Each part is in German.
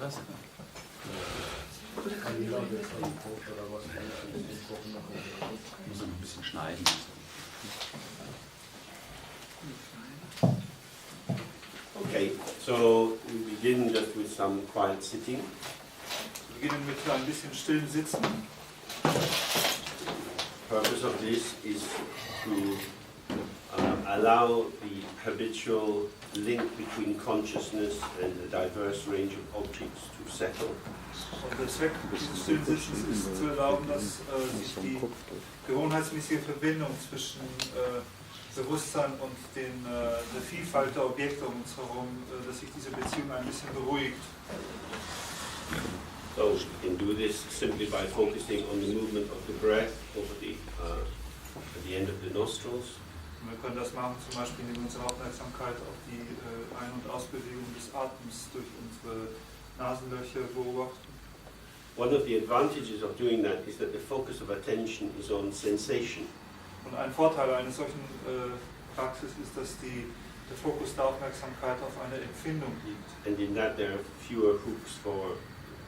Was? Muss noch ein bisschen schneiden. Okay, so we begin just with some quiet sitting. Wir beginnen mit ein bisschen stillen Sitzen. Purpose of this is to allow the habitual link between consciousness and a diverse range of objects to settle. Und der Zweck dieses stillen Sitzens ist zu erlauben, dass sich die gewohnheitsmäßige Verbindung zwischen Bewusstsein und der Vielfalt der Objekte um uns herum, dass sich diese Beziehung ein bisschen beruhigt. So we can do this simply by focusing on the movement of the breath over at the end of the nostrils. Und wir können das machen, zum Beispiel indem wir unsere Aufmerksamkeit auf die Ein- und Ausbewegung des Atems durch unsere Nasenlöcher beobachten. One of the advantages of doing that is that the focus of attention is on sensation. Und ein Vorteil einer solchen Praxis ist, dass der Fokus der Aufmerksamkeit auf eine Empfindung liegt. And in that there are fewer hooks for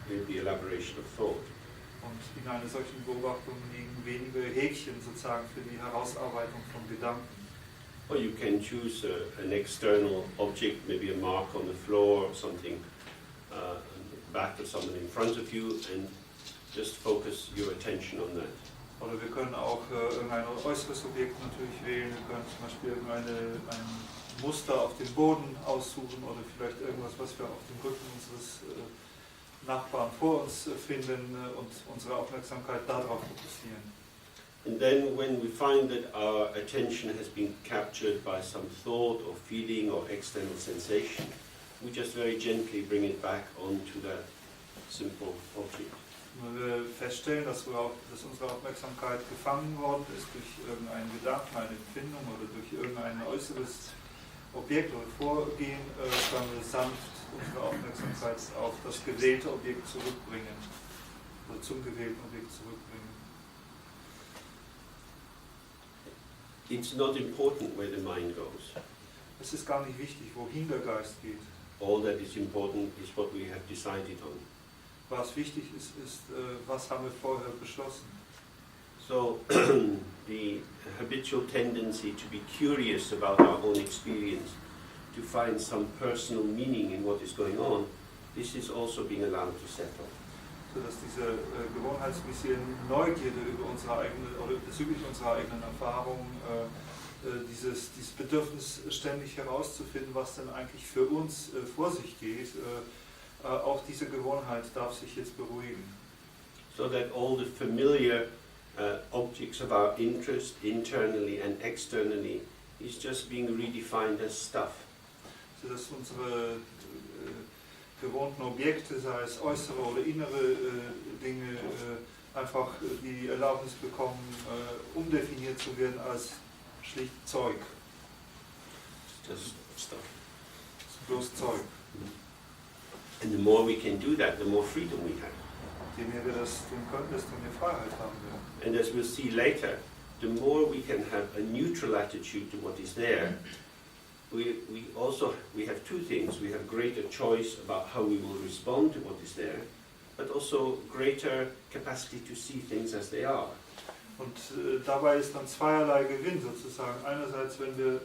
the elaboration of thought. Und in einer solchen Beobachtung liegen weniger Häkchen sozusagen für die Herausarbeitung von Gedanken. Or you can choose an external object, maybe a mark on the floor or something, on the back of someone in front of you, and just focus your attention on that. Oder wir können auch irgendein äußeres Objekt natürlich wählen. Wir können zum Beispiel ein Muster auf dem Boden aussuchen oder vielleicht irgendwas, was wir auf dem Rücken unseres Nachbarn vor uns finden und unsere Aufmerksamkeit darauf fokussieren. And then when we find that our attention has been captured by some thought or feeling or external sensation, we just very gently bring it back onto that simple object. Wenn wir feststellen, dass unsere Aufmerksamkeit gefangen worden ist durch irgendeinen Gedanken, eine Empfindung oder durch irgendein äußeres Objekt oder Vorgehen, können wir sanft unsere Aufmerksamkeit auf das gewählte Objekt zurückbringen oder zum gewählten Objekt zurückbringen. It's not important where the mind goes. Es ist gar nicht wichtig, wohin der Geist geht. All that is important is what we have decided on. Was wichtig ist, was haben wir vorher beschlossen. So the habitual tendency to be curious about our own experience, to find some personal meaning in what is going on, this is also being allowed to settle. Sodass diese gewohnheitsmäßige Neugierde über unsere eigene oder bezüglich unserer eigenen Erfahrungen, dieses Bedürfnis ständig herauszufinden, was denn eigentlich für uns vor sich geht, auch diese Gewohnheit darf sich jetzt beruhigen. So that all the familiar objects of our interest, internally and externally, is just being redefined as stuff. Sodass unsere gewohnten Objekte, sei es äußere oder innere Dinge, einfach die Erlaubnis bekommen, umdefiniert zu werden als schlicht Zeug. Just stuff. Bloß Zeug. And the more we can do that, the more freedom we have. Je mehr wir das tun können, desto mehr Freiheit haben wir. And as we'll see later, the more we can have a neutral attitude to what is there, we have two things. We have greater choice about how we will respond to what is there, but also greater capacity to see things as they are. Und dabei ist dann zweierlei Gewinn sozusagen. Einerseits, wenn wir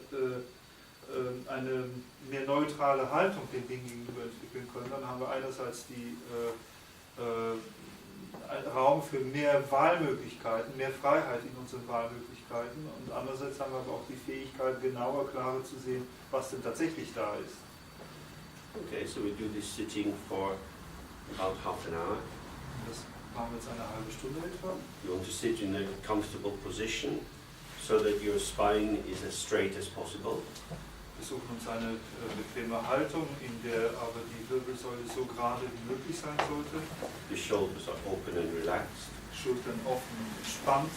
eine mehr neutrale Haltung den Dingen gegenüber entwickeln können, dann haben wir einerseits Raum für mehr Wahlmöglichkeiten, mehr Freiheit in unseren Wahlmöglichkeiten und andererseits haben wir aber auch die Fähigkeit, genauer, klarer zu sehen, was denn tatsächlich da ist. Okay, so we do this sitting for about half an hour. Das machen wir jetzt eine halbe Stunde etwa. You want to sit in a comfortable position so that your spine is as straight as possible. Wir suchen uns eine bequeme Haltung, in der aber die Wirbelsäule so gerade wie möglich sein sollte. The shoulders are open and relaxed. Schultern offen und entspannt.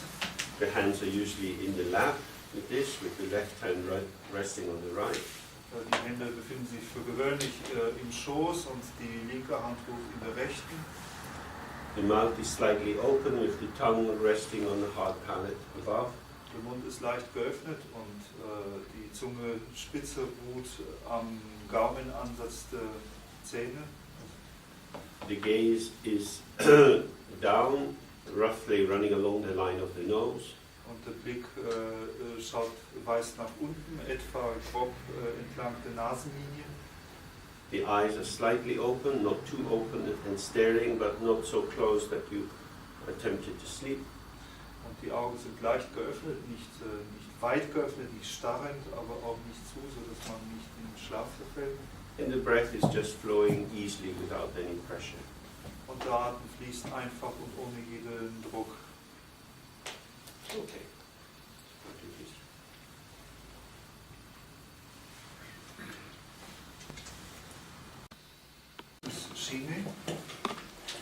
The hands are usually in the lap with this, with the left hand resting on the right. Die Hände befinden sich für gewöhnlich im Schoß und die linke Hand ruht in der rechten. The mouth is slightly open with the tongue resting on the hard palate above. Der Mund ist leicht geöffnet und die Zunge spitze ruht am Gaumenansatz der Zähne. The gaze is down, roughly running along the line of the nose. Und der Blick weist nach unten, etwa grob entlang der Nasenlinie. The eyes are slightly open, not too open and staring, but not so close that you are tempted to sleep. Und die Augen sind leicht geöffnet, nicht weit geöffnet, nicht starrend, aber auch nicht zu, sodass man nicht in den Schlaf verfällt. And the breath is just flowing easily without any pressure. Und der Atem fließt einfach und ohne jeden Druck. Okay. Shine.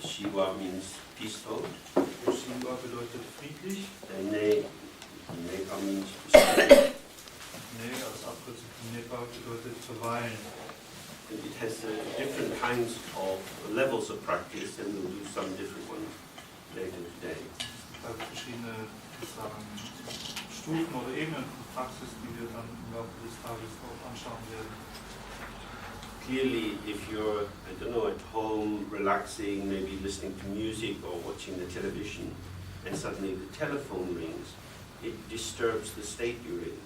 Shiva means peaceful. Shiva bedeutet friedlich. And Neva means to stay. Ne, als Abkürzung von Neva bedeutet verweilen. And it has different kinds of levels of practice, and we'll do some different ones later today. Es gibt verschiedene Stufen oder Ebenen von Praxis, die wir dann im Laufe des Tages auch anschauen werden. Clearly, if you're, I don't know, at home, relaxing, maybe listening to music or watching the television, and suddenly the telephone rings, it disturbs the state you're in.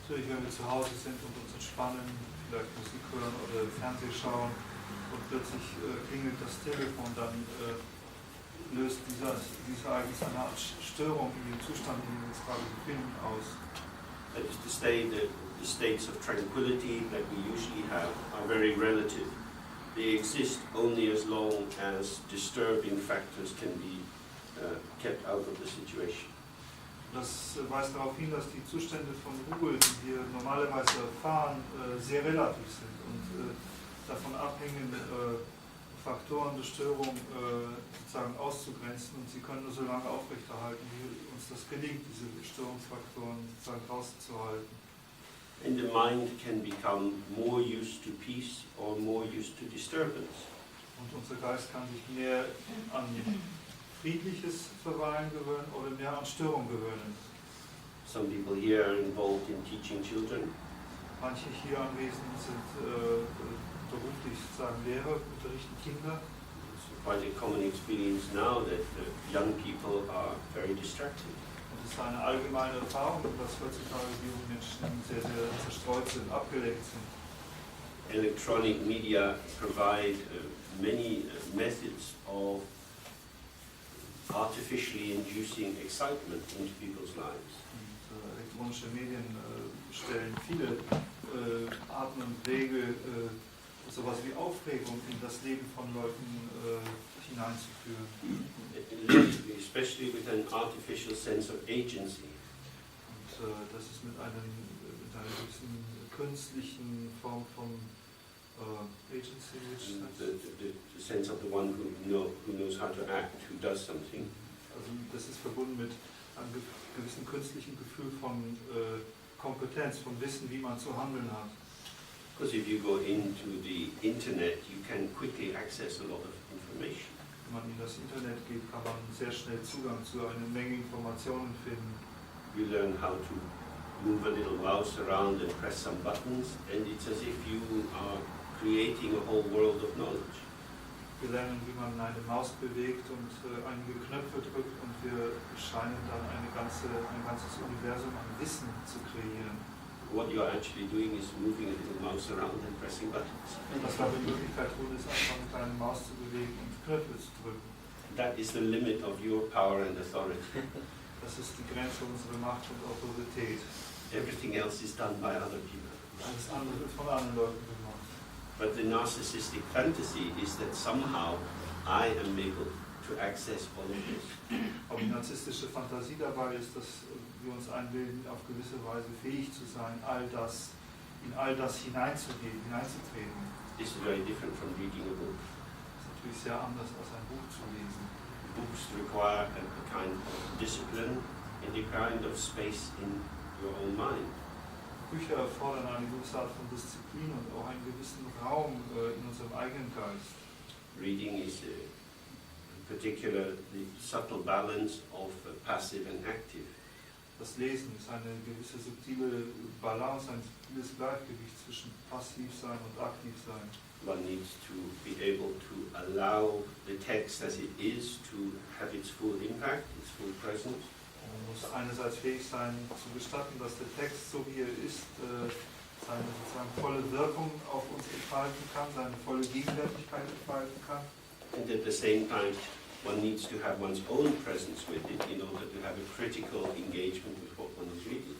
Natürlich, wenn wir zu Hause sind und uns entspannen, vielleicht Musik hören oder Fernsehen schauen und plötzlich klingelt das Telefon, dann löst dieses Ereignis eine Art Störung in dem Zustand, in dem wir uns gerade befinden, aus. That is to say that the states of tranquility that we usually have are very relative. They exist only as long as disturbing factors can be kept out of the situation. Das weist darauf hin, dass die Zustände von Ruhe, die wir normalerweise erfahren, sehr relativ sind und davon abhängen, Faktoren der Störung sozusagen auszugrenzen, und sie können nur so lange aufrechterhalten, wie uns das gelingt, diese Störungsfaktoren sozusagen rauszuhalten. And the mind can become more used to peace or more used to disturbance. Und unser Geist kann sich mehr an friedliches Verweilen gewöhnen oder mehr an Störung gewöhnen. Some people here are involved in teaching children. Manche hier anwesend sind beruflich sozusagen Lehrer, unterrichten Kinder. It's quite a common experience now that young people are very distracted. Und es ist eine allgemeine Erfahrung, dass heutzutage die jungen Menschen sehr, sehr zerstreut sind, abgelenkt sind. Electronic media provide many methods of artificially inducing excitement into people's lives. Und elektronische Medien stellen viele Arten und Wege, sowas wie Aufregung in das Leben von Leuten hineinzuführen. Especially with an artificial sense of agency. Und das ist mit einer gewissen künstlichen Form von agency, The sense of the one who knows how to act, who does something. Also das ist verbunden mit einem gewissen künstlichen Gefühl von Kompetenz, von Wissen, wie man zu handeln hat. Because if you go into the internet, you can quickly access a lot of information. Wenn man in das Internet geht, kann man sehr schnell Zugang zu einer Menge Informationen finden. You learn how to move a little mouse around and press some buttons, and it's as if you are creating a whole world of knowledge. Wir lernen, wie man eine Maus bewegt und einige Knöpfe drückt, und wir scheinen dann ein ganzes Universum an Wissen zu kreieren. What you are actually doing is moving a little mouse around and pressing buttons. Was wir in Wirklichkeit tun, ist einfach mit einer Maus zu bewegen und Knöpfe zu drücken. That is the limit of your power and authority. Das ist die Grenze unserer Macht und Autorität. Everything else is done by other people. Alles andere wird von anderen Leuten gemacht. But the narcissistic fantasy is that somehow I am able to access all of this. Aber die narzisstische Fantasie dabei ist, dass wir uns einbilden, auf gewisse Weise fähig zu sein, in all das hineinzutreten. This is very different from reading a book. Das ist natürlich sehr anders, als ein Buch zu lesen. Books require a kind of discipline and a kind of space in your own mind. Bücher erfordern eine gewisse Art von Disziplin und auch einen gewissen Raum in unserem eigenen Geist. Reading is particularly the subtle balance of passive and active. Das Lesen ist eine gewisse subtile Balance, ein subtiles Gleichgewicht zwischen passiv sein und aktiv sein. one needs to be able to allow the text as it is to have its full impact, its full presence. Man muss einerseits fähig sein, zu gestatten, dass der Text, so wie er ist, seine sozusagen volle Wirkung auf uns entfalten kann, seine volle Gegenwärtigkeit entfalten kann. And at the same time, one needs to have one's own presence with it in order to have a critical engagement with what one is reading.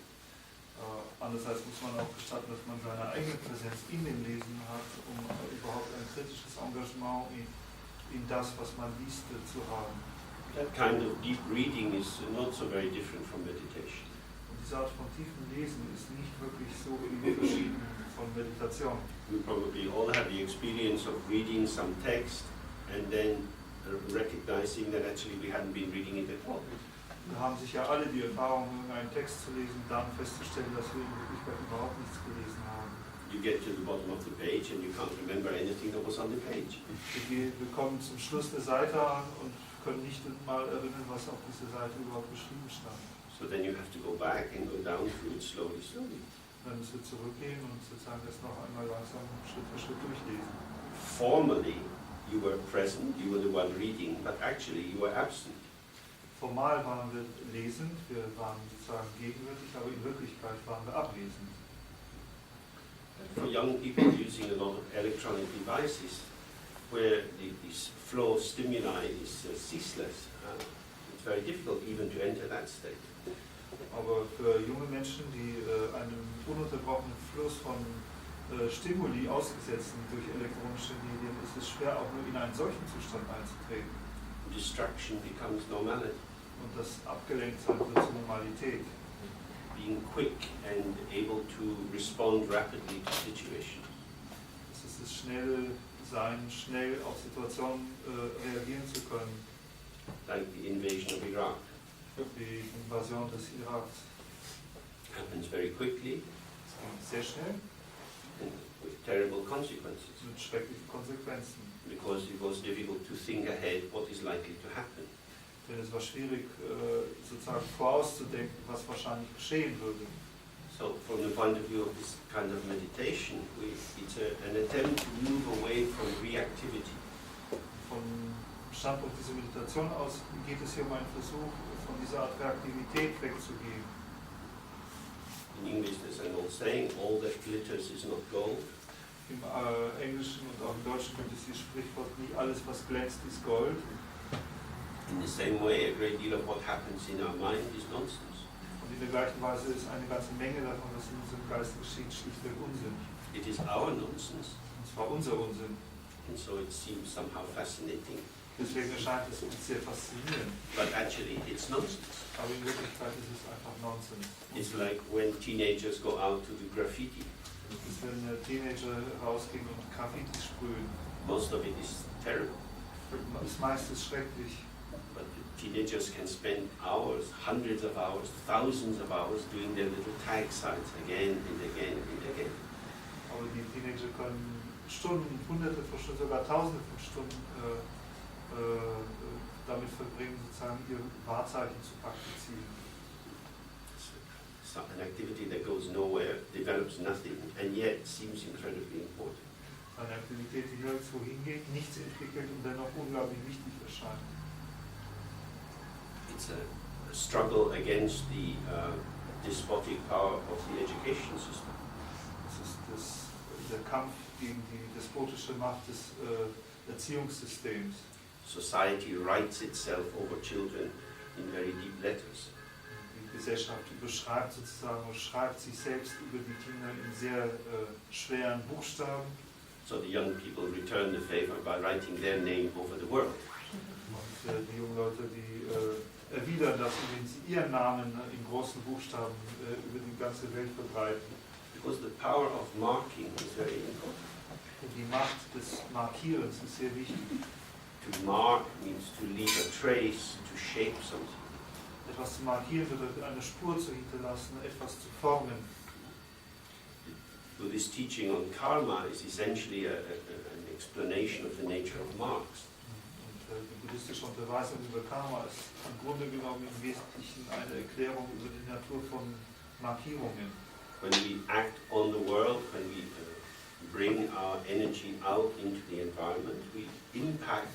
Andererseits muss man auch gestatten, dass man seine eigene Präsenz in dem Lesen hat, um überhaupt ein kritisches Engagement in das, was man liest, zu haben. That kind of deep reading is not so very different from meditation. Und diese Art von tiefen Lesen ist nicht wirklich so unterschieden von Meditation. We probably all have the experience of reading some text and then recognizing that actually we hadn't been reading it at all. Wir haben sicher alle die Erfahrung, einen Text zu lesen, dann festzustellen, dass wir in Wirklichkeit überhaupt nichts gelesen haben. You get to the bottom of the page and you can't remember anything that was on the page. Wir kommen zum Schluss der Seite an und können nicht mal erinnern, was auf dieser Seite überhaupt geschrieben stand. So then you have to go back and go down through it slowly, slowly. Dann müssen wir zurückgehen und sozusagen das noch einmal langsam Schritt für Schritt durchlesen. Formally, you were present, you were the one reading, but actually you were absent. Formal waren wir lesend, wir waren sozusagen gegenwärtig, aber in Wirklichkeit waren wir abwesend. For young people using a lot of electronic devices, where this flow of stimuli is ceaseless, it's very difficult even to enter that state. Aber für junge Menschen, die einem ununterbrochenen Fluss von Stimuli ausgesetzt sind durch elektronische Medien, ist es schwer, auch nur in einen solchen Zustand einzutreten. Distraction becomes normality. Und das Abgelenktsein wird zur Normalität. Being quick and able to respond rapidly to situations. Es ist das schnelle Sein, schnell auf Situationen reagieren zu können. Like the invasion of Iraq. Die Invasion des Iraks. Happens very quickly. Es ging sehr schnell. And with terrible consequences. Mit schrecklichen Konsequenzen. Because it was difficult to think ahead what is likely to happen. Denn es war schwierig, sozusagen vorauszudenken, was wahrscheinlich geschehen würde. So, from the point of view of this kind of meditation, it's an attempt to move away from reactivity. Vom Standpunkt dieser Meditation aus geht es hier um einen Versuch, von dieser Art Reaktivität wegzugehen. In English, there's an old saying: "All that glitters is not gold." Im Englischen und auch im Deutschen gibt es dieses Sprichwort: Nie alles, was glänzt, ist Gold. In the same way, a great deal of what happens in our mind is nonsense. Und in der gleichen Weise ist eine ganze Menge davon, was in unserem Geist geschieht, schlichtweg Unsinn. It is our nonsense. Und zwar unser Unsinn. And so it seems somehow fascinating. Deswegen erscheint es uns sehr faszinierend. But actually, it's nonsense. Aber in Wirklichkeit ist es einfach Nonsens. It's like when teenagers go out to do graffiti. Es ist, wenn Teenager rausgehen und Graffiti sprühen. Most of it is terrible. Das meiste ist schrecklich. But the teenagers can spend hours, hundreds of hours, thousands of hours doing their little tag sites again and again and again. Aber die Teenager können Stunden, hunderte von Stunden, sogar tausende von Stunden damit verbringen, sozusagen ihr Wahrzeichen zu praktizieren. So an activity that goes nowhere, develops nothing, and yet seems incredibly important. Eine Aktivität, die nirgendwo hingeht, nichts entwickelt und dennoch unglaublich wichtig erscheint. It's a struggle against the despotic power of the education system. Es ist der Kampf gegen die despotische Macht des Erziehungssystems. Society writes itself over children in very deep letters. Die Gesellschaft überschreibt sozusagen und schreibt sich selbst über die Kinder in sehr schweren Buchstaben. So the young people return the favor by writing their name over the world. Und die jungen Leute, die erwidern das, indem sie ihren Namen in großen Buchstaben über die ganze Welt verbreiten. Because the power of marking is very important. Und die Macht des Markierens ist sehr wichtig. To mark means to leave a trace, to shape something. Etwas zu markieren bedeutet, eine Spur zu hinterlassen, etwas zu formen. Buddhist teaching on karma is essentially an explanation of the nature of marks. Und die buddhistische Unterweisung über Karma ist im Grunde genommen im Wesentlichen eine Erklärung über die Natur von Markierungen. When we act on the world, when we bring our energy out into the environment, we impact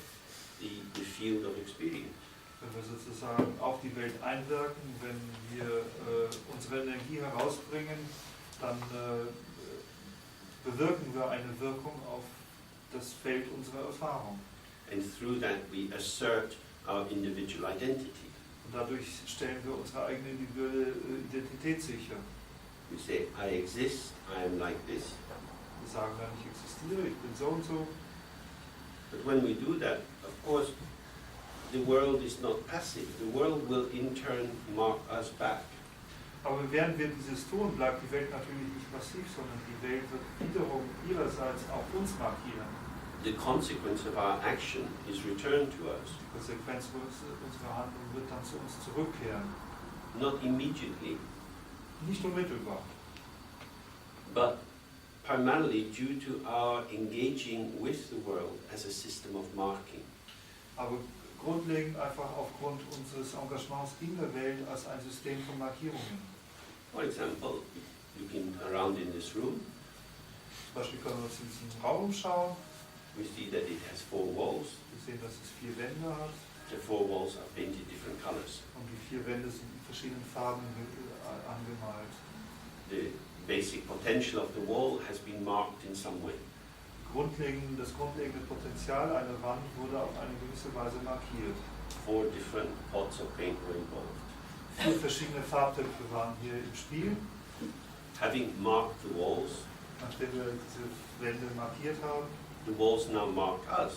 the field of experience. Wenn wir sozusagen auf die Welt einwirken, wenn wir unsere Energie herausbringen, dann bewirken wir eine Wirkung auf das Feld unserer Erfahrung. And through that we assert our individual identity. Und dadurch stellen wir unsere eigene individuelle Identität sicher. We say, I exist, I am like this. Wir sagen dann, ich existiere, ich bin so und so. But when we do that, of course, the world is not passive. The world will in turn mark us back. Aber während wir dieses tun, bleibt die Welt natürlich nicht passiv, sondern die Welt wird wiederum ihrerseits auch uns markieren. The consequence of our action is returned to us. Die Konsequenz unserer Handlung wird dann zu uns zurückkehren. Not immediately, Nicht unmittelbar, but primarily due to our engaging with the world as a system of marking. aber grundlegend einfach aufgrund unseres Engagements in der Welt als ein System von Markierungen. For example, looking around in this room, Zum Beispiel können wir uns in diesen Raum schauen, we see that it has 4 walls. wir sehen, dass es 4 Wände hat The 4 walls are painted different colors. und die 4 Wände sind in verschiedenen Farben angemalt. The basic potential of the wall has been marked in some way. Das grundlegende Potenzial einer Wand wurde auf eine gewisse Weise markiert. 4 different pots of paint were involved. 4 verschiedene Farbtöpfe waren hier im Spiel. Having marked the walls, Nachdem wir diese Wände markiert haben, the walls now mark us.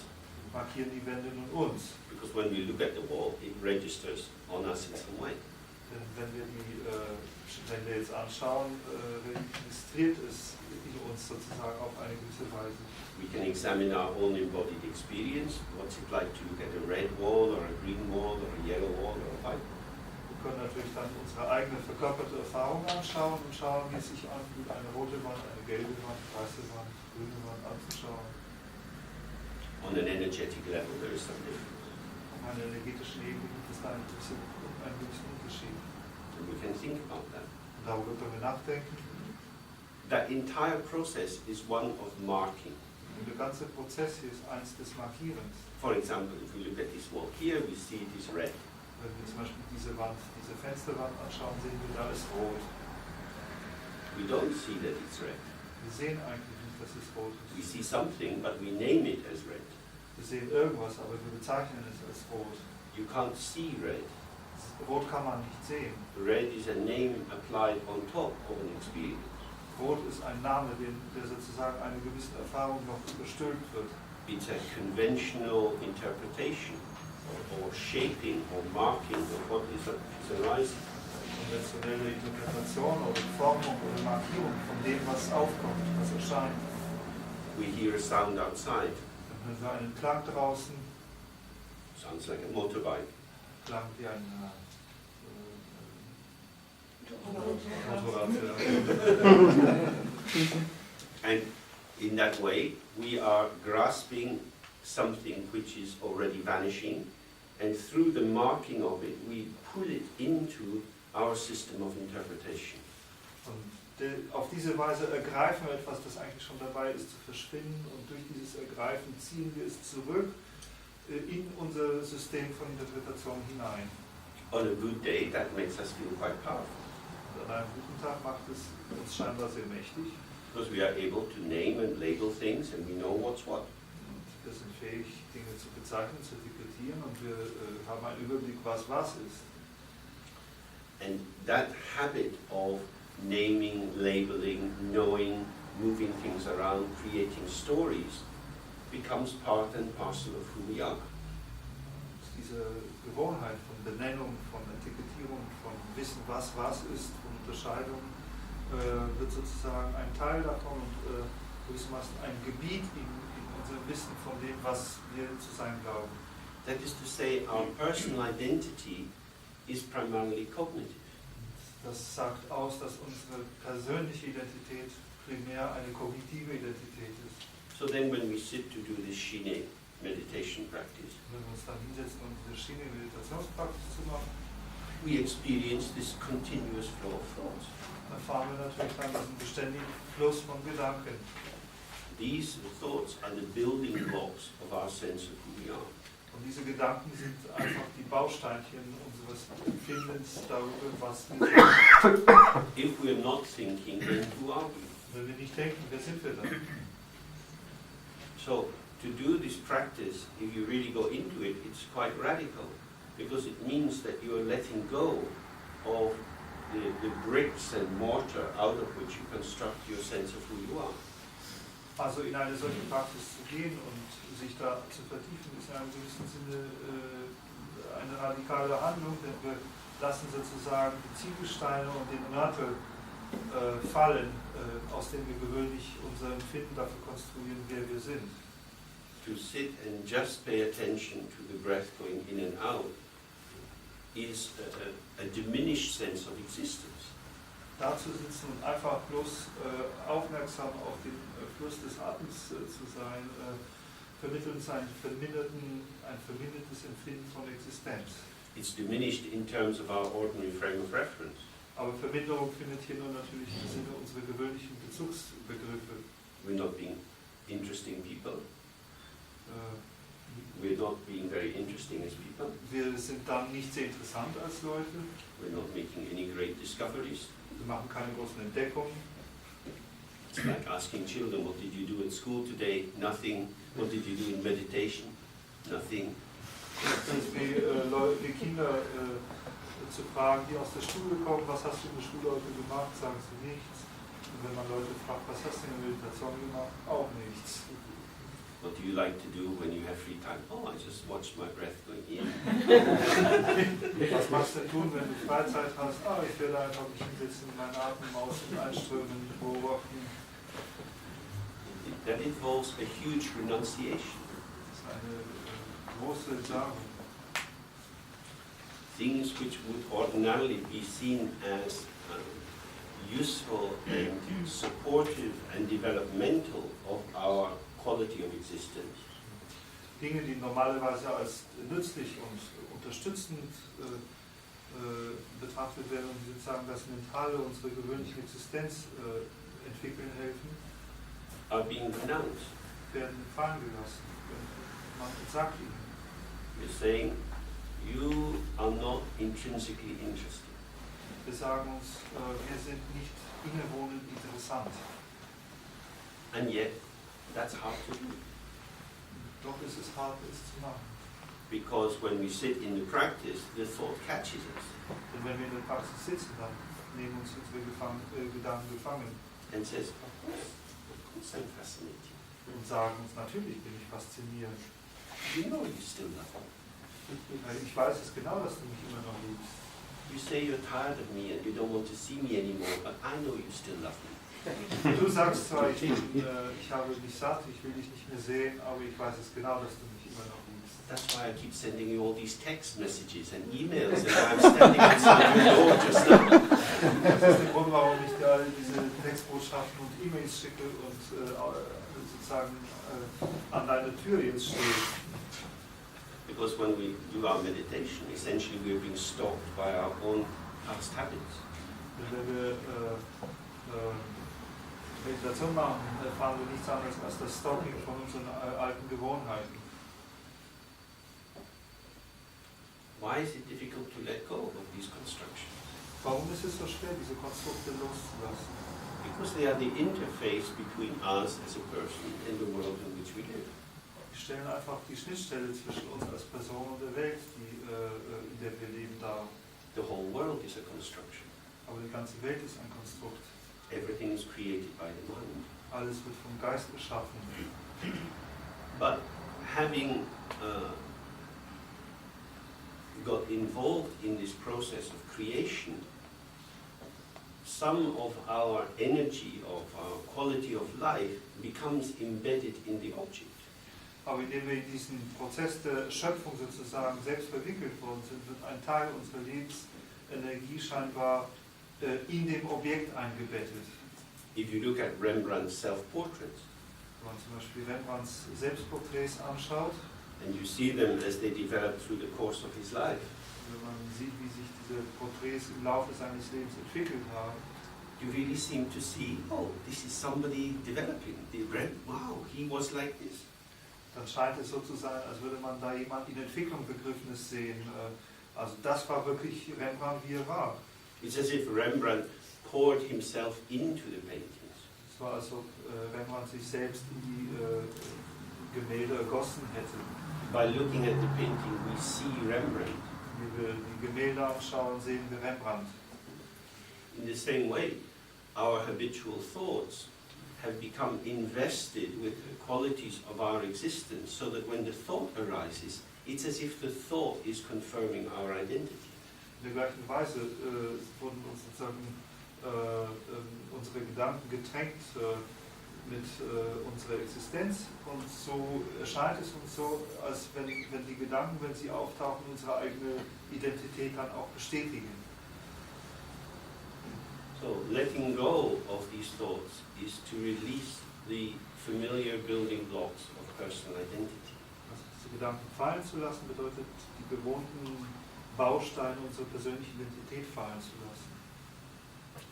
markieren die Wände nun uns. Because when we look at the wall, it registers on us in some way. Denn wenn wir die Wände jetzt anschauen, registriert es in uns sozusagen auf eine gewisse Weise. We can examine our own embodied experience. What's it like to look at a red wall or a green wall or a yellow wall or a white? Wir können natürlich dann unsere eigene verkörperte Erfahrung anschauen und schauen, wie es sich anfühlt, eine rote Wand, eine gelbe Wand, weiße Wand, grüne Wand anzuschauen. On an energetic level, there is some difference. Auf einer energetischen Ebene gibt es da einen gewissen Unterschied. And we can think about that. Und darüber können wir nachdenken. That entire process is one of marking. Und der ganze Prozess hier ist eins des Markierens. For example, if we look at this wall here, we see it is red. Wenn wir zum Beispiel diese Fensterwand anschauen, sehen wir, da ist rot. We don't see that it's red. Wir sehen eigentlich nicht, dass es rot We ist. see something, but we name it as red. Wir sehen irgendwas, aber wir bezeichnen es als rot. You can't see red. Rot kann man nicht sehen. Red is a name applied on top of an experience. Rot ist ein Name, der sozusagen eine gewisse Erfahrung noch überstülpt wird. It's a conventional interpretation or shaping or marking of what is arising. Konventionelle Interpretation oder Formung oder Markierung von dem, was aufkommt, was erscheint. We hear a sound outside. Dann hören wir einen Klang draußen, Sounds like a motorbike. Klang wie ein Motorrad. And in that way, we are grasping something which is already vanishing, and through the marking of it, we pull it into our system of interpretation. Und auf diese Weise ergreifen wir etwas, das eigentlich schon dabei ist zu verschwinden, und durch dieses Ergreifen ziehen wir es zurück in unser System von Interpretation hinein. On a good day, that makes us feel quite powerful. Und an einem guten Tag macht es uns scheinbar sehr mächtig. Because we are able to name and label things and we know what's what. Und wir sind fähig, Dinge zu bezeichnen, zu etikettieren, und wir haben einen Überblick, was ist. And that habit of naming, labeling, knowing, moving things around, creating stories becomes part and parcel of who we are. Diese Gewohnheit von Benennung, von Etikettierung, von Wissen, was ist, von Unterscheidung, wird sozusagen ein Teil davon und gewissermaßen ein Gebiet in unserem Wissen von dem, was wir zu sein glauben. That is to say, our personal identity is primarily cognitive. Das sagt aus, dass unsere persönliche Identität primär eine kognitive Identität ist. So then when we sit to do this Shine meditation practice, Wenn wir uns dann hinsetzen, um diese Schiene-Meditationspraxis zu machen, we experience this continuous flow of thoughts. erfahren wir natürlich dann diesen beständigen Fluss von Gedanken. these thoughts are the building blocks of our sense of who we are. Und diese Gedanken sind einfach die Bausteinchen unseres Empfindens darüber, was wir sind. If we're not thinking, then who are we? Wenn wir nicht denken, wer sind wir dann? So, to do this practice, if you really go into it, it's quite radical, because it means that you are letting go of the bricks and mortar out of which you construct your sense of who you are. Also in eine solche Praxis zu gehen und sich da zu vertiefen, ist in einem gewissen Sinne eine radikale Handlung, denn wir lassen sozusagen die Ziegelsteine und den Mörtel fallen, aus denen wir gewöhnlich unser Empfinden dafür konstruieren, wer wir sind. To sit and just pay attention to the breath going in and out is a diminished sense of existence. Dazu sitzen und einfach bloß aufmerksam auf den Fluss des Atems zu sein, vermittelt uns ein vermindertes Empfinden von Existenz. It's diminished in terms of our ordinary frame of reference. Aber Verminderung findet hier nur natürlich im Sinne unserer gewöhnlichen Bezugsbegriffe. We're not being interesting people. We're not being very interesting as people. Wir sind dann nicht sehr interessant als Leute. We're not making any great discoveries. Wir machen keine großen Entdeckungen. It's like asking children, what did you do at school today? Nothing. What did you do in meditation? Nothing. Das ist wie Kinder zu fragen, die aus der Schule kommen, was hast du in der Schule heute gemacht, sagen sie nichts. Und wenn man Leute fragt, was hast du in der Meditation gemacht, auch nichts. What do you like to do when you have free time? Oh, I just watch my breath going in. Was machst du tun, wenn du Freizeit hast? Ah, ich werde einfach mich hinsetzen, meinen Atem aus- und einströmen beobachten. That involves a huge renunciation. Das ist eine große Sache. Things which would ordinarily be seen as useful and supportive and developmental of our quality of existence. Dinge, die normalerweise als nützlich und unterstützend betrachtet werden und die sozusagen das Mentale unserer gewöhnlichen Existenz entwickeln helfen, Are being renounced. werden fallen gelassen. Man sagt ihnen. We're saying, you are not intrinsically interested. Wir sagen uns, wir sind nicht innewohnend interessant. And yet, that's hard to do. Doch ist es hart, es zu machen. Because when we sit in the practice, the thought catches us Denn wenn wir in der Praxis sitzen, dann nehmen uns unsere Gedanken gefangen and says, of course I'm fascinated. und sagen uns, natürlich bin ich fasziniert. You know you still love me. Ich weiß es genau, dass du mich immer noch liebst. You say you're tired of me and you don't want to see me anymore, but I know you still love me. Du sagst zwar, ich habe dich satt, ich will dich nicht mehr sehen, aber ich weiß es genau, dass du mich immer noch liebst. That's why I keep sending you all these text messages and emails and I'm standing outside your door just now. Das ist der Grund, warum ich dir alle diese Textbotschaften und E-Mails schicke und sozusagen an deiner Tür jetzt stehe. Because when we do our meditation, essentially we're being stalked by our own past habits. Wenn wir Meditation machen, erfahren wir nichts anderes als das Stalking von unseren alten Gewohnheiten. Why is it difficult to let go of these constructions? Warum ist es so schwer, diese Konstrukte loszulassen? Because they are the interface between us as a person and the world in which we live. Die stellen einfach die Schnittstelle zwischen uns als Person und der Welt, in der wir leben, dar. The whole world is a construction. Aber die ganze Welt ist ein Konstrukt. Everything is created by the mind. Alles wird vom Geist geschaffen. But having got involved in this process of creation, some of our energy, of our quality of life becomes embedded in the object. Aber indem wir in diesen Prozess der Schöpfung sozusagen selbst verwickelt worden sind, wird ein Teil unserer Lebensenergie scheinbar in dem Objekt eingebettet. If you look at Rembrandt's self-portraits, Wenn man zum Beispiel Rembrandts Selbstporträts anschaut, and you see them as they develop through the course of his life, wenn man sieht, wie sich diese Porträts im Laufe seines Lebens entwickelt haben, you really seem to see, oh, this is somebody developing. Wow, he was like this. Dann scheint es so zu sein, als würde man da jemand in Entwicklung Begriffnis sehen. Also das war wirklich Rembrandt, wie er war. It's as if Rembrandt poured himself into the paintings. Es war, als ob Rembrandt sich selbst in die Gemälde ergossen hätte. By looking at the painting, we see Rembrandt. Wie wir die Gemälde anschauen, sehen wir Rembrandt. In the same way, our habitual thoughts have become invested with the qualities of our existence, so that when the thought arises, it's as if the thought is confirming our identity. In der gleichen Weise wurden uns sozusagen unsere Gedanken getränkt mit unserer Existenz, und so erscheint es uns so, als wenn die Gedanken, wenn sie auftauchen, unsere eigene Identität dann auch bestätigen. So letting go of these thoughts is to release the familiar building blocks of personal identity. Also diese Gedanken fallen zu lassen, bedeutet, die gewohnten Bausteine unserer persönlichen Identität fallen zu lassen.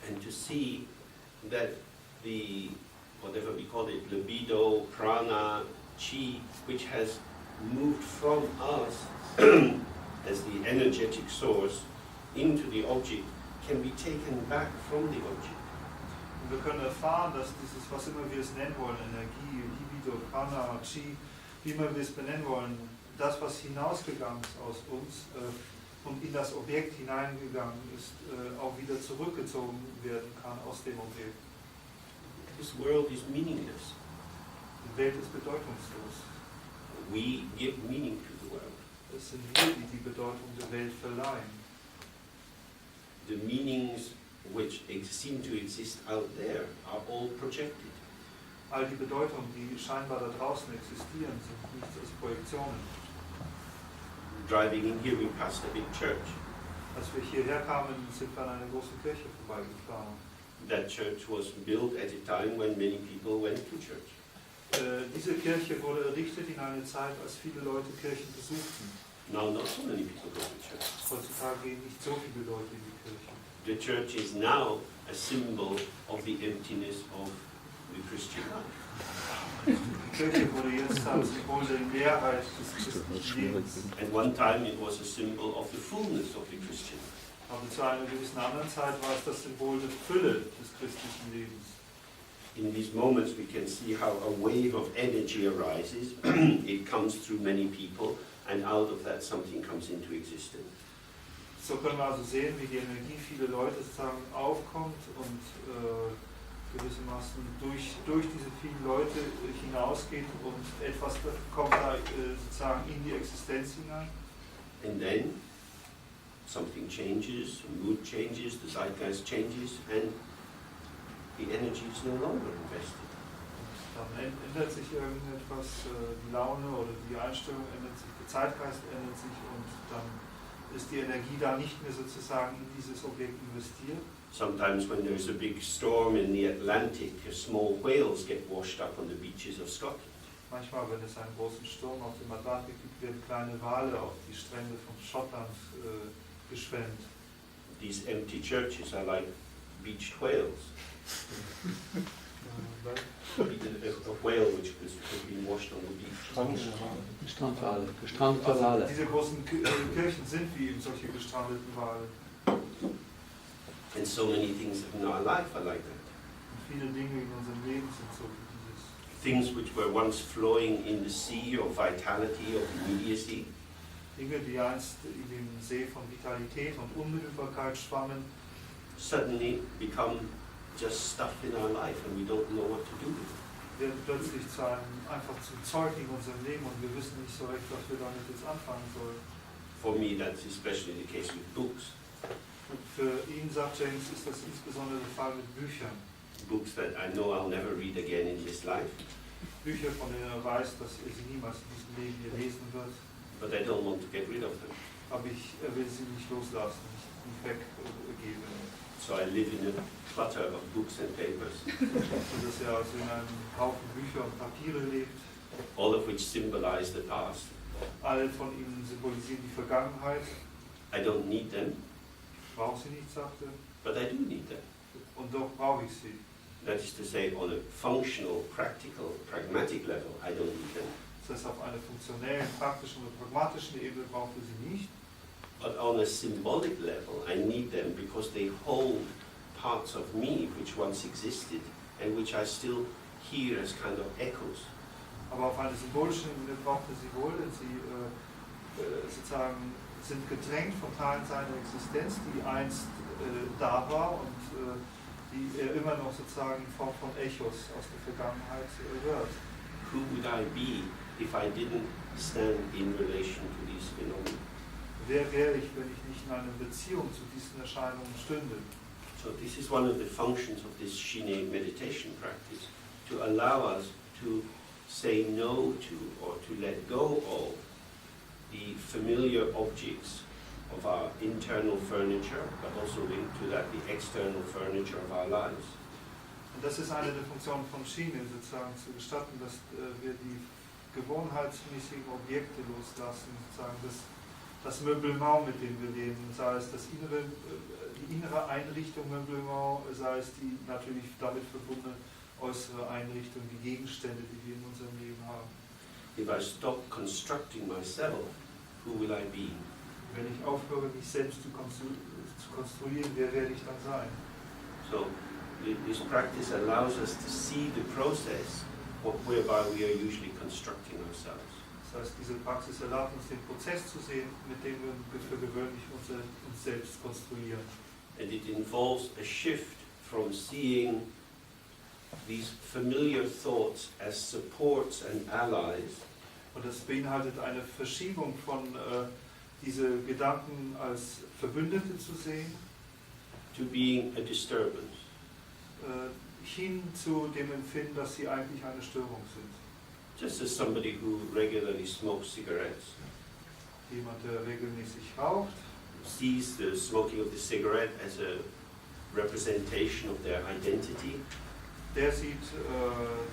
And to see that the, whatever we call it, libido, prana, chi, which has moved from us as the energetic source into the object, can be taken back from the object. Und wir können erfahren, dass dieses, was immer wir es nennen wollen, Energie, Libido, Prana, Chi, wie immer wir es benennen wollen, das, was hinausgegangen ist aus uns und in das Objekt hineingegangen ist, auch wieder zurückgezogen werden kann aus dem Objekt. This world is meaningless. Die Welt ist bedeutungslos. We give meaning to the world. Es sind wir, die die Bedeutung der Welt verleihen. The meanings which seem to exist out there are all projected. All die Bedeutungen, die scheinbar da draußen existieren, sind nichts als Projektionen. Driving in here, we passed a big church. Als wir hierher kamen, sind wir an einer großen Kirche vorbeigefahren. That church was built at a time when many people went to church. Diese Kirche wurde errichtet in einer Zeit, als viele Leute Kirchen besuchten. Now, not so many people go to church. Heutzutage gehen nicht so viele Leute in die Kirche. The church is now a symbol of the emptiness of the Christian life. Die Kirche wurde jetzt als Symbol der Leerheit des christlichen Lebens. At one time it was a symbol of the fullness of the Christian life. Aber zu einer gewissen anderen Zeit war es das Symbol der Fülle des christlichen Lebens. In these moments we can see how a wave of energy arises. It comes through many people, and out of that something comes into existence. So können wir also sehen, wie die Energie viele Leute sozusagen aufkommt und gewissermaßen durch diese vielen Leute hinausgeht und etwas kommt da sozusagen in die Existenz hinein. And then something changes, mood changes, the zeitgeist changes, and the energy is no longer invested. Dann ändert sich irgendetwas, die Laune oder die Einstellung ändert sich, der Zeitgeist ändert sich, und dann ist die Energie da nicht mehr sozusagen in dieses Objekt investiert. Sometimes when there's a big storm in the Atlantic, small whales get washed up on the beaches of Scotland. Manchmal, wenn es einen großen Sturm auf dem Atlantik gibt, werden kleine Wale auf die Strände von Schottland geschwemmt. These empty churches are like beached whales. A whale which has been washed on the beach. Gestrandwale. Gestrandete Also Wale. diese großen Kirchen sind wie eben solche gestrandeten Wale. And so many things in our life are like that. Und viele Dinge in unserem Leben sind so wie dieses. Things which were once flowing in the sea of vitality, of immediacy, Dinge, die einst in dem See von Vitalität und Unmittelbarkeit schwammen, suddenly become just stuff in our life and we don't know what to do with it. werden plötzlich einfach zum Zeug in unserem Leben, und wir wissen nicht so recht, was wir damit jetzt anfangen sollen. For me, that's especially the case with books. Und für ihn, sagt James, ist das insbesondere der Fall mit Büchern. Books that I know I'll never read again in this life, Bücher, von denen er weiß, dass er sie niemals in diesem Leben hier lesen wird. but I don't want to get rid of them. Aber er will sie nicht loslassen, nicht weggeben. So I live in a clutter of books and papers, Sodass er also in einem Haufen Bücher und Papiere lebt. all of which symbolize the past. Alle von ihnen symbolisieren die Vergangenheit. I don't need them, Ich brauche sie nicht, sagt er. but I do need them. und doch brauche ich sie. That is to say, on a functional, practical, pragmatic level, I don't need them. Das heißt, auf einer funktionellen, praktischen und pragmatischen Ebene brauche ich sie nicht. But on a symbolic level, I need them because they hold parts of me which once existed and which I still hear as kind of echoes. Aber auf einer symbolischen Ebene braucht er sie wohl, denn sie sozusagen sind gedrängt von Teilen seiner Existenz, die einst da war und die er immer noch sozusagen in Form von Echos aus der Vergangenheit hört. Who would I be if I didn't stand in relation to these phenomena? Wer wäre ich, wenn ich nicht in einer Beziehung zu diesen Erscheinungen stünde? So this is one of the functions of this Shine meditation practice, to allow us to say no to or to let go of the familiar objects of our internal furniture, but also linked to that the external furniture of our lives. Und das ist eine der Funktionen von Schiene, sozusagen zu gestatten, dass wir die gewohnheitsmäßigen Objekte loslassen, sozusagen das Möblement, mit dem wir leben, sei es die innere Einrichtung Möblement, sei es die natürlich damit verbundene äußere Einrichtung, die Gegenstände, die wir in unserem Leben haben. If I stop constructing myself, who will I be? Wenn ich aufhöre, mich selbst zu konstruieren, wer werde ich dann sein? So this practice allows us to see the process whereby we are usually constructing ourselves. Das heißt, diese Praxis erlaubt uns, den Prozess zu sehen, mit dem wir für gewöhnlich uns selbst konstruieren. And it involves a shift from seeing these familiar thoughts as supports and allies Und das beinhaltet eine Verschiebung von diese Gedanken als Verbündete zu sehen, to being a disturbance. hin zu dem Empfinden, dass sie eigentlich eine Störung sind. Just as somebody who regularly smokes cigarettes Jemand, der regelmäßig raucht, sees the smoking of the cigarette as a representation of their identity, der sieht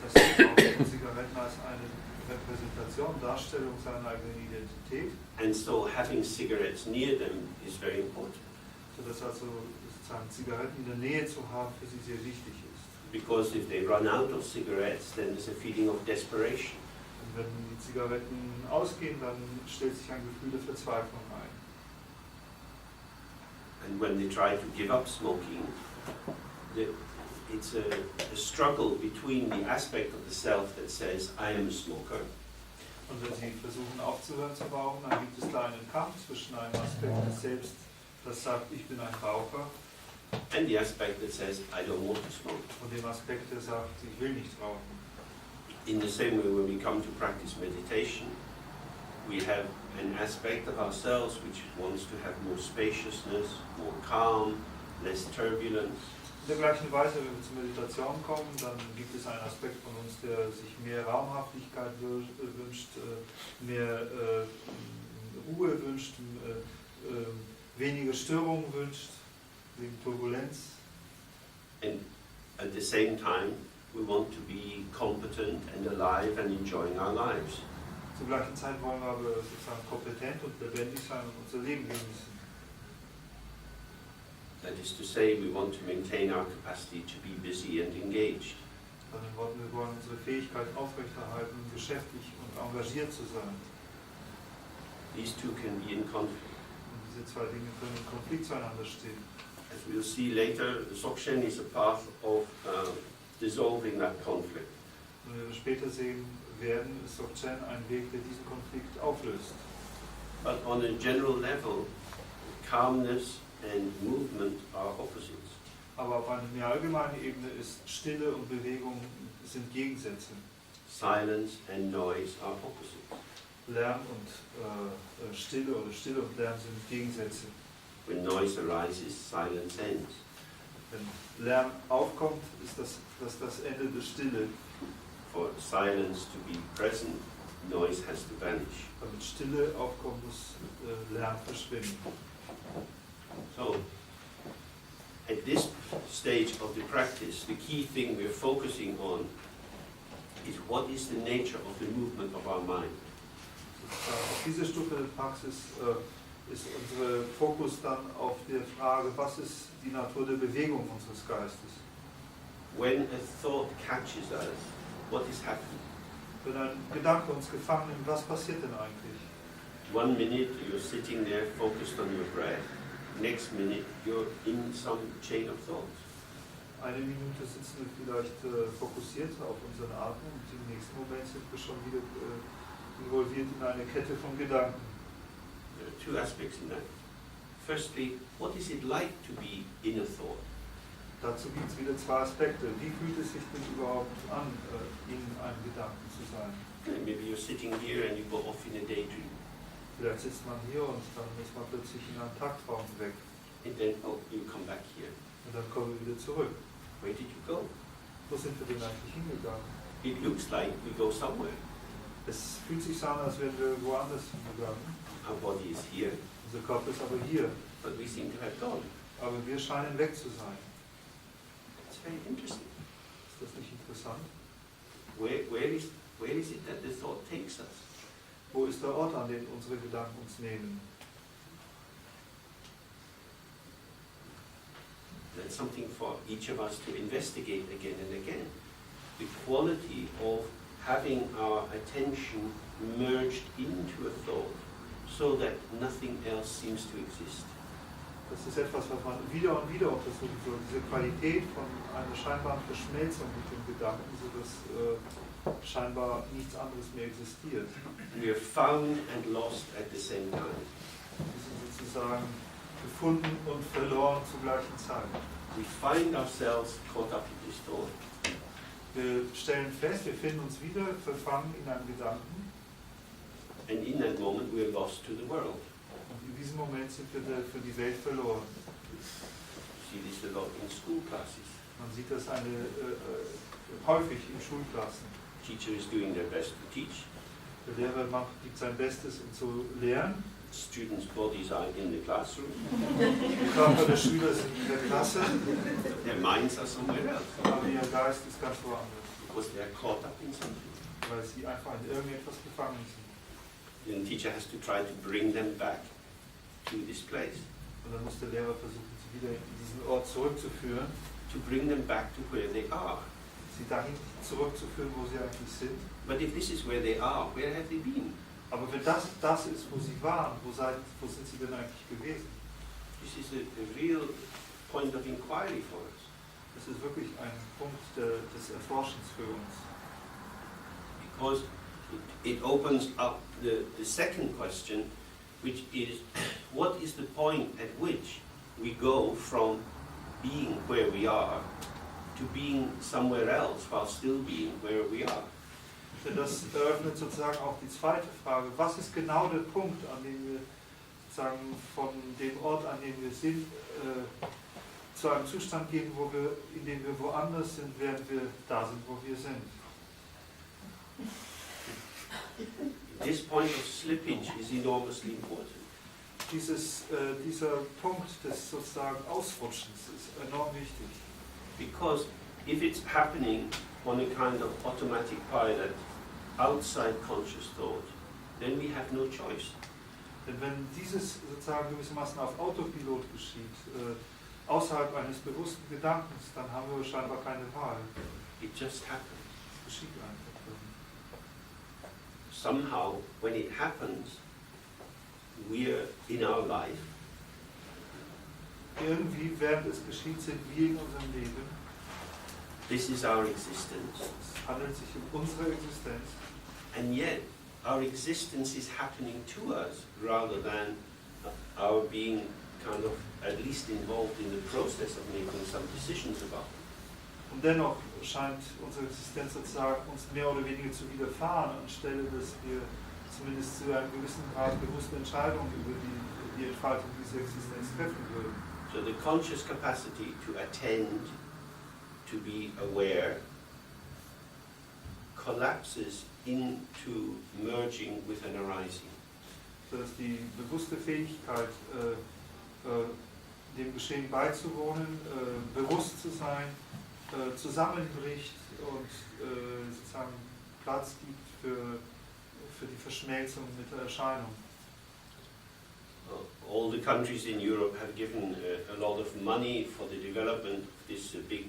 das Rauchen von Zigaretten als eine Repräsentation, Darstellung seiner eigenen Identität. and so having cigarettes near them is very important, Sodass also sozusagen Zigaretten in der Nähe zu haben für sie sehr wichtig ist. because if they run out of cigarettes, then there's a feeling of desperation. Und wenn die Zigaretten ausgehen, dann stellt sich ein Gefühl der Verzweiflung ein. And when they try to give up smoking, it's a struggle between the aspect of the self that says, I am a smoker, Und wenn sie versuchen aufzuhören zu rauchen, dann gibt es da einen Kampf zwischen einem Aspekt des Selbst, das sagt, ich bin ein Raucher, and the aspect that says, I don't want to smoke. und dem Aspekt, der sagt, ich will nicht rauchen. In the same way, when we come to practice meditation, we have an aspect of ourselves which wants to have more spaciousness, more calm, less turbulence. In der gleichen Weise, wenn wir zur Meditation kommen, dann gibt es einen Aspekt von uns, der sich mehr Raumhaftigkeit wünscht, mehr Ruhe wünscht, weniger Störungen wünscht, wegen Turbulenz. And at the same time, we want to be competent and alive and enjoying our lives. Zur gleichen Zeit wollen wir aber sozusagen kompetent und lebendig sein und unser Leben genießen. That is to say, we want to maintain our capacity to be busy and engaged. Also wir wollen unsere Fähigkeit aufrechterhalten, beschäftigt und engagiert zu sein. These two can be in conflict. Und diese zwei Dinge können im Konflikt zueinander stehen. As we'll see later, Dzogchen is a path of dissolving that conflict. Und wir später sehen werden, ist Dzogchen ein Weg, der diesen Konflikt auflöst. But on a general level, calmness and movement are opposites. Aber auf einer mehr allgemeinen Ebene ist Stille und Bewegung sind Gegensätze. Silence and noise are opposites. Lärm und Stille oder Stille und Lärm sind Gegensätze. When noise arises, silence ends. Wenn Lärm aufkommt, ist das Ende der Stille. For silence to be present, noise has to vanish. Damit Stille aufkommt, muss Lärm verschwinden. So, at this stage of the practice, the key thing we're focusing on is what is the nature of the movement of our mind. Auf dieser Stufe der Praxis ist unser Fokus dann auf der Frage, was ist die Natur der Bewegung unseres Geistes. When a thought catches us, what is happening? Wenn ein Gedanke uns gefangen nimmt, was passiert denn eigentlich? 1 minute you're sitting there focused on your breath. Next minute you're in some chain of thoughts. Eine Minute sitzen wir vielleicht fokussiert auf unseren Atem und im nächsten Moment sind wir schon wieder involviert in eine Kette von Gedanken. There are two aspects in that. Firstly, what is it like to be in a thought? Dazu gibt es wieder zwei Aspekte. Wie fühlt es sich denn überhaupt an, in einem Gedanken zu sein? Maybe you're sitting here and you go off in a daydream. Vielleicht sitzt man hier und dann ist man plötzlich in einem Tagtraum weg. And then, oh, you come back here. Und dann kommen wir wieder zurück. Where did you go? Wo sind wir denn eigentlich hingegangen? It looks like we go somewhere. Es fühlt sich so an, als wären wir woanders hingegangen. Our body is here, Unser Kopf ist aber hier. but we seem to have gone. Aber wir scheinen weg zu sein. It's very interesting. Ist das nicht interessant? Where is it that the thought takes us? Wo ist der Ort, an dem unsere Gedanken uns nehmen? That's something for each of us to investigate again and again. The quality of having our attention merged into a thought so that nothing else seems to exist. Das ist etwas, was man wieder und wieder untersuchen soll. Diese Qualität von einer scheinbaren Verschmelzung mit dem Gedanken, sodass scheinbar nichts anderes mehr existiert. We are found and lost at the same time. Wir sind sozusagen gefunden und verloren zur gleichen Zeit. We find ourselves caught up in this thought. Wir stellen fest, wir finden uns wieder verfangen in einem Gedanken. And in that moment we are lost to the world. Und in diesem Moment sind wir für die Welt verloren. You see this a lot in school classes. Man sieht das häufig in Schulklassen. Teacher is doing their best to teach. Der Lehrer gibt sein Bestes, um zu lehren. Students' bodies are in the classroom. Die Körper der Schüler sind in der Klasse, Their minds are somewhere else. aber ihr Geist ist ganz woanders, Because they are caught up in something. weil sie einfach in irgendetwas gefangen sind. And the teacher has to try to bring them back to this place. Und dann muss der Lehrer versuchen, sie wieder in diesen Ort zurückzuführen, To bring them back to where they are. sie dahin zurückzuführen, wo sie eigentlich sind. But if this is where they are, where have they been? Aber wenn das ist, wo sie waren, wo sind sie denn eigentlich gewesen? This is a real point of inquiry for us. Das ist wirklich ein Punkt des Erforschens für uns. Because it opens up the second question, which is, what is the point at which we go from being where we are to being somewhere else while still being where we are? Denn das eröffnet sozusagen auch die zweite Frage. Was ist genau der Punkt, an dem wir sozusagen von dem Ort, an dem wir sind, zu einem Zustand gehen, in dem wir woanders sind, während wir da sind, wo wir sind? This point of slippage is enormously important. Dieser Punkt des sozusagen Ausrutschens ist enorm wichtig. Because if it's happening on a kind of automatic pilot outside conscious thought, then we have no choice. Denn wenn dieses sozusagen gewissermaßen auf Autopilot geschieht, außerhalb eines bewussten Gedankens, dann haben wir scheinbar keine Wahl. It just happens. Es geschieht einfach. Somehow, when it happens, we're in our life. Irgendwie, während es geschieht, sind wir in unserem Leben. This is our existence. Es handelt sich um unsere Existenz. And yet, our existence is happening to us rather than our being kind of at least involved in the process of making some decisions about it. Und dennoch scheint unsere Existenz sozusagen uns mehr oder weniger zu widerfahren, anstelle dass wir zumindest zu einem gewissen Grad bewusste Entscheidungen über die Entfaltung dieser Existenz treffen würden. So the conscious capacity to attend, to be aware, collapses into merging with an arising. Dass die bewusste Fähigkeit, dem Geschehen beizuwohnen, bewusst zu sein, zusammenbricht und sozusagen Platz gibt für die Verschmelzung mit der Erscheinung. countries in Europe have given a lot of money for the development of this big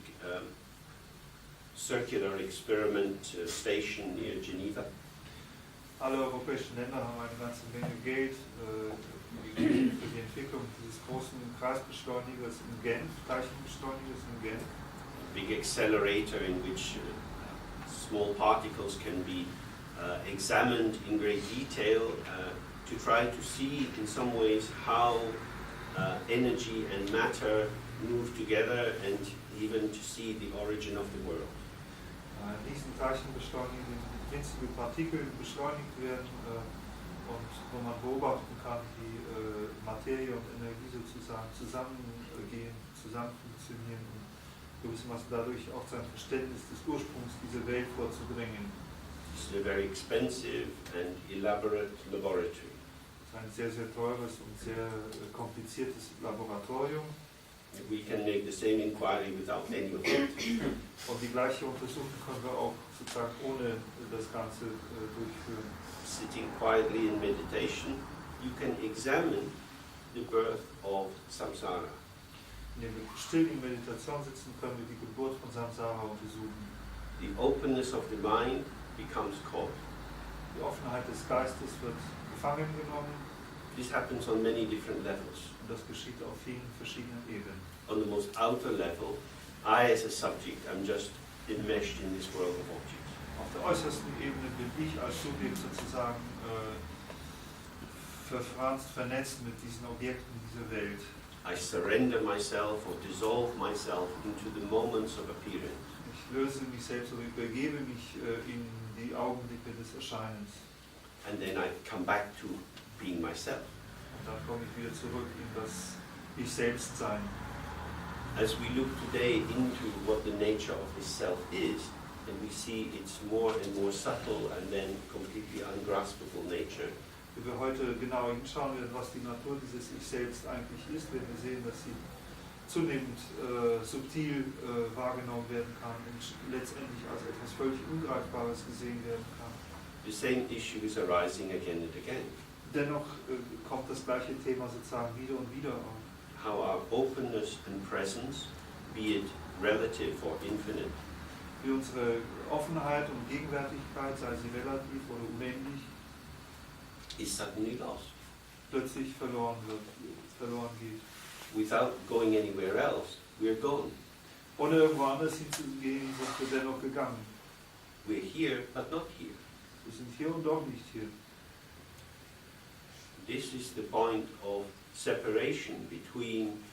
circular experiment station near Geneva. Alle europäischen Länder haben eine ganze Menge Geld für die Entwicklung dieses großen Kreisbeschleunigers in Genf, Teilchenbeschleunigers in Genf. A big accelerator in which small particles can be examined in great detail to try to see in some ways how energy and matter move together and even to see the origin of the world. Diesen Teilchenbeschleuniger, die winzige Partikel beschleunigt werden und wo man beobachten kann, wie Materie und Energie sozusagen zusammengehen, zusammen funktionieren und gewissermaßen dadurch auch sein Verständnis des Ursprungs dieser Welt vorzubringen. This is a very expensive and elaborate laboratory. Es ist ein sehr, sehr teures und sehr kompliziertes Laboratorium. We can make the same inquiry without any of it. Und die gleiche Untersuchung können wir auch sozusagen ohne das Ganze durchführen. Sitting quietly in meditation, you can examine the birth of samsara. Indem wir still in Meditation sitzen, können wir die Geburt von Samsara untersuchen. The openness of the mind becomes caught. Die Offenheit des Geistes wird gefangen genommen. This happens on many different levels. Und das geschieht auf vielen verschiedenen Ebenen. On the most outer level, I as a subject am just enmeshed in this world of objects. Auf der äußersten Ebene bin ich als Subjekt sozusagen verfranst, vernetzt mit diesen Objekten dieser Welt. I surrender myself or dissolve myself into the moments of appearance. Ich löse mich selbst oder übergebe mich in die Augenblicke des Erscheinens. And then I come back to being myself. Und dann komme ich wieder zurück in das Ich selbst sein. As we look today into what the nature of this self is, and we see its more and more subtle and then completely ungraspable nature, Wenn wir heute genau hinschauen werden, was die Natur dieses Ich selbst eigentlich ist, werden wir sehen, dass sie zunehmend subtil wahrgenommen werden kann und letztendlich als etwas völlig Ungreifbares gesehen werden kann. the same issue is arising again and again. Dennoch kommt das gleiche Thema sozusagen wieder und wieder auf. How our openness and presence, be it relative or infinite, Wie unsere Offenheit und Gegenwärtigkeit, sei sie relativ oder unendlich, is suddenly lost. plötzlich verloren geht. Without going anywhere else, we're gone. Ohne irgendwo anders hinzugehen, sind wir dennoch gegangen. We're here, but not here. Wir sind hier und doch nicht hier. This is the point of separation between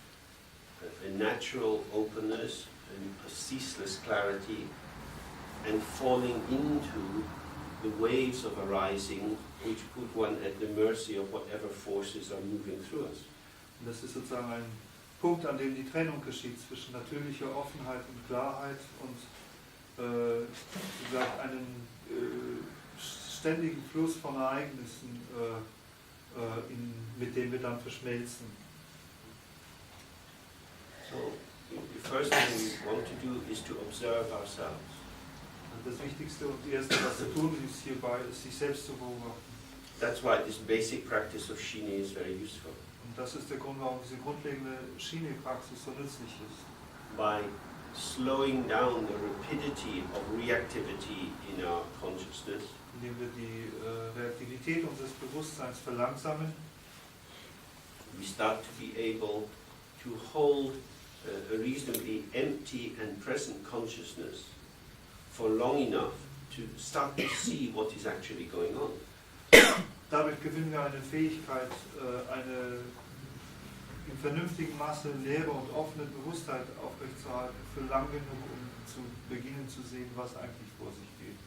a natural openness and a ceaseless clarity and falling into the waves of arising which put one at the mercy of whatever forces are moving through us. Und das ist sozusagen ein Punkt, an dem die Trennung geschieht zwischen natürlicher Offenheit und Klarheit und vielleicht einem ständigen Fluss von Ereignissen, mit dem wir dann verschmelzen. So the first thing we want to do is to observe ourselves. Und das Wichtigste und Erste, was wir tun, ist hierbei, ist sich selbst zu beobachten. That's why this basic practice of Shini is very useful. Und das ist der Grund, warum diese grundlegende Shini-Praxis so nützlich ist. By slowing down the rapidity of reactivity in our consciousness, Indem wir die Reaktivität unseres Bewusstseins verlangsamen, we start to be able to hold a reasonably empty and present consciousness for long enough to start to see what is actually going on. dadurch gewinnen wir eine Fähigkeit, eine in vernünftigem Maße leere und offene Bewusstheit aufrechtzuerhalten, für lang genug, um zu beginnen zu sehen, was eigentlich vor sich geht.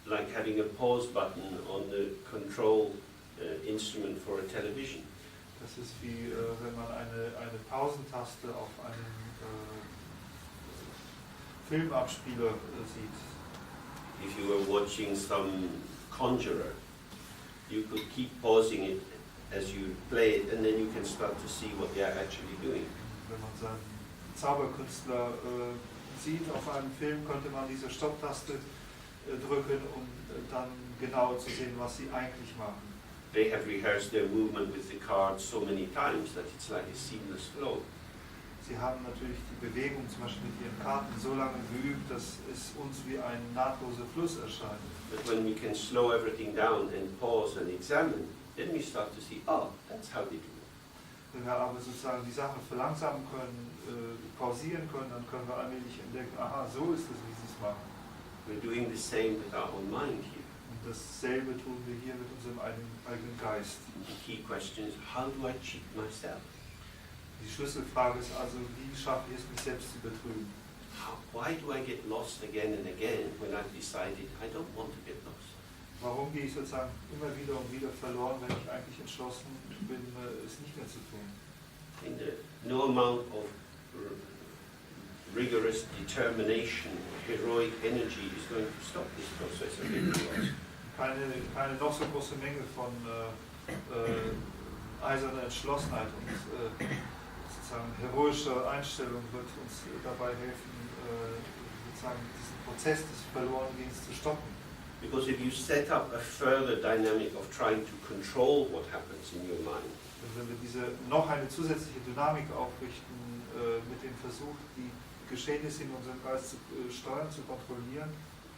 Like having a pause button on the control instrument for a television. Das ist wie wenn man eine Pausentaste auf einem Filmabspieler sieht. If you were watching some conjurer, you could keep pausing it as you play it, and then you can start to see what they are actually doing. Wenn man seinen Zauberkünstler sieht auf einem Film, könnte man diese Stopptaste drücken, um dann genau zu sehen, was sie eigentlich machen. they have rehearsed their movement with the cards so many times that it's like a seamless flow. Sie haben natürlich die Bewegung zum Beispiel mit ihren Karten so lange geübt, dass es uns wie ein nahtloser Fluss erscheint. But when we can slow everything down and pause and examine, then we start to see, oh, that's how they do it. Wenn wir aber sozusagen die Sache verlangsamen können, pausieren können, dann können wir allmählich entdecken, aha, so ist es, wie sie es machen. We're doing the same with our own mind here. Und dasselbe tun wir hier mit unserem eigenen Geist. The key question is, how do I cheat myself? Die Schlüsselfrage ist also, wie schaffe ich es, mich selbst zu betrügen? Why do I get lost again and again when I've decided I don't want to get lost? Warum gehe ich sozusagen immer wieder und wieder verloren, wenn ich eigentlich entschlossen bin, es nicht mehr zu tun? No amount of rigorous determination, heroic energy is going to stop this process of getting lost. Keine noch so große Menge von eiserner Entschlossenheit und sozusagen heroischer Einstellung wird uns dabei helfen, sozusagen diesen Prozess des Verlorengehens zu stoppen. Because if you set up a further dynamic of trying to control what happens in your mind, Wenn wir noch eine zusätzliche Dynamik aufrichten, mit dem Versuch, die Geschehnisse in unserem Geist zu steuern, zu kontrollieren,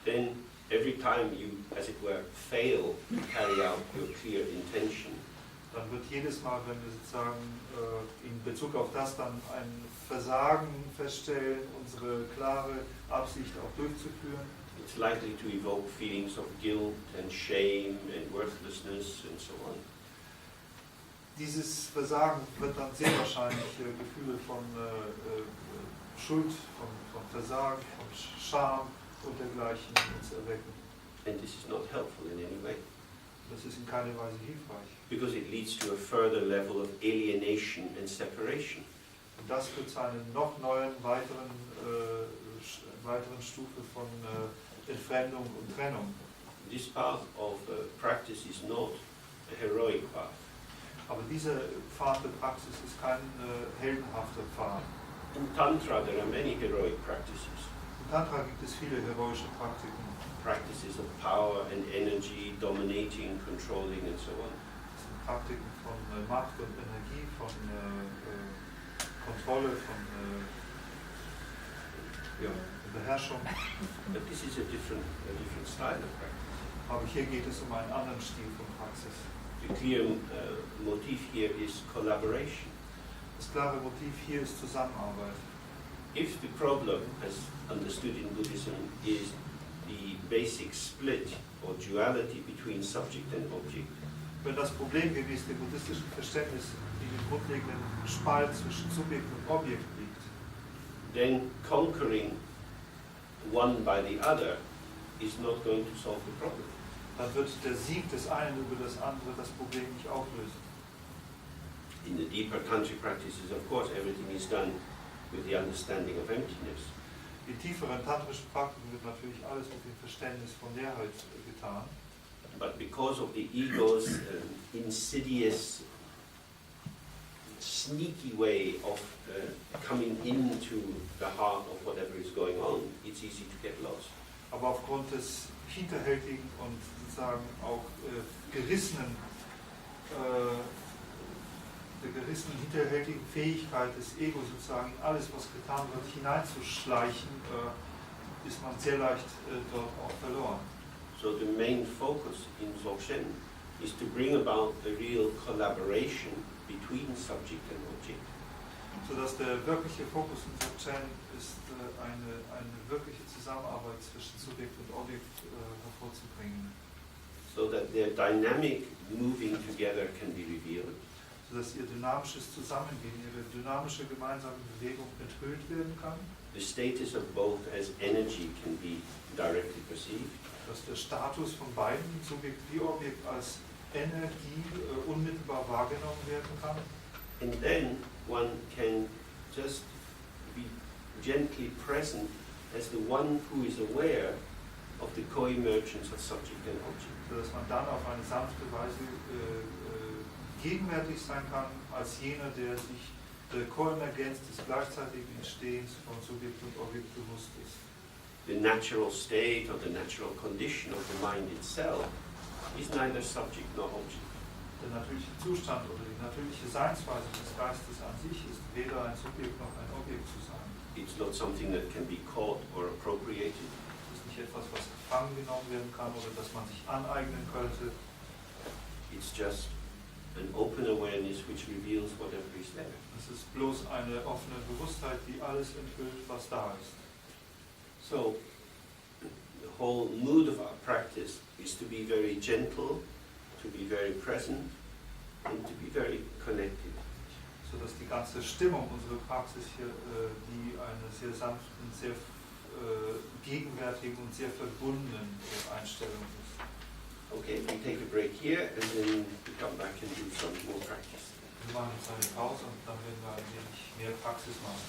then every time you, as it were, fail to carry out your clear intention, dann wird jedes Mal, wenn wir sozusagen in Bezug auf das dann ein Versagen feststellen, unsere klare Absicht auch durchzuführen, it's likely to evoke feelings of guilt and shame and worthlessness and so on. Dieses Versagen wird dann sehr wahrscheinlich Gefühle von Schuld, von Versagen, von Scham und dergleichen uns erwecken. And this is not helpful in any way, Das ist in keiner Weise hilfreich. because it leads to a further level of alienation and separation. Und das führt zu einer noch neuen, weiteren Stufe von Entfremdung und Trennung. This path of practice is not a heroic path. Aber dieser Pfad der Praxis ist kein heldenhafter Pfad. In Tantra there are many heroic practices. In Tantra gibt es viele heroische Praktiken. Practices of power and energy, dominating, controlling and so on. Das sind Praktiken von Macht und Energie, von Kontrolle, von Beherrschung. But this is a different style of practice. Aber hier geht es um einen anderen Stil von Praxis. The clear motif here is collaboration. Das klare Motiv hier ist Zusammenarbeit. If the problem, as understood in Buddhism, is the basic split or duality between subject and object, Wenn das Problem gemäß dem buddhistischen Verständnis in dem grundlegenden Spalt zwischen Subjekt und Objekt liegt, then conquering one by the other is not going to solve the problem. dann wird der Sieg des einen über das andere das Problem nicht auflösen. In the deeper tantric practices, of course, everything is done with the understanding of emptiness. In tieferen tantrischen Praktiken wird natürlich alles mit dem Verständnis von Leerheit getan. But because of the ego's insidious, sneaky way of coming into the heart of whatever is going on, it's easy to get lost. Aber aufgrund des hinterhältigen und sozusagen auch gerissenen, hinterhältigen Fähigkeit des Egos sozusagen in alles, was getan wird, hineinzuschleichen, ist man sehr leicht dort auch verloren. So the main focus in Dzogchen is to bring about a real collaboration between subject and object. Sodass der wirkliche Fokus in Dzogchen ist, eine wirkliche Zusammenarbeit zwischen Subjekt und Objekt hervorzubringen. So that their dynamic moving together can be revealed. Sodass ihr dynamisches Zusammengehen, ihre dynamische gemeinsame Bewegung enthüllt werden kann. The status of both as energy can be directly perceived. Dass der Status von beiden, Subjekt wie Objekt, als Energie unmittelbar wahrgenommen werden kann. And then one can just be gently present as the one who is aware of the co-emergence of subject and object. Sodass man dann auf eine sanfte Weise gegenwärtig sein kann, als jener, der sich der Koemergenz des gleichzeitigen Entstehens von Subjekt und Objekt bewusst ist. The natural state or the natural condition of the mind itself is neither subject nor object. Der natürliche Zustand oder die natürliche Seinsweise des Geistes an sich ist weder ein Subjekt noch ein Objekt zu sein. It's not something that can be caught or appropriated. Es ist nicht etwas, was gefangen genommen werden kann oder das man sich aneignen könnte. It's just an open awareness which reveals whatever is there. Es ist bloß eine offene Bewusstheit, die alles enthüllt, was da ist. So, the whole mood of our practice is to be very gentle, to be very present, and to be very connected. So dass die ganze Stimmung unserer Praxis hier die eine sehr sanften, sehr gegenwärtigen und sehr verbundenen Einstellung ist. Okay, we take a break here and then we come back and do some more practice. Wir machen jetzt eine Pause und dann werden wir ein wenig mehr Praxis machen.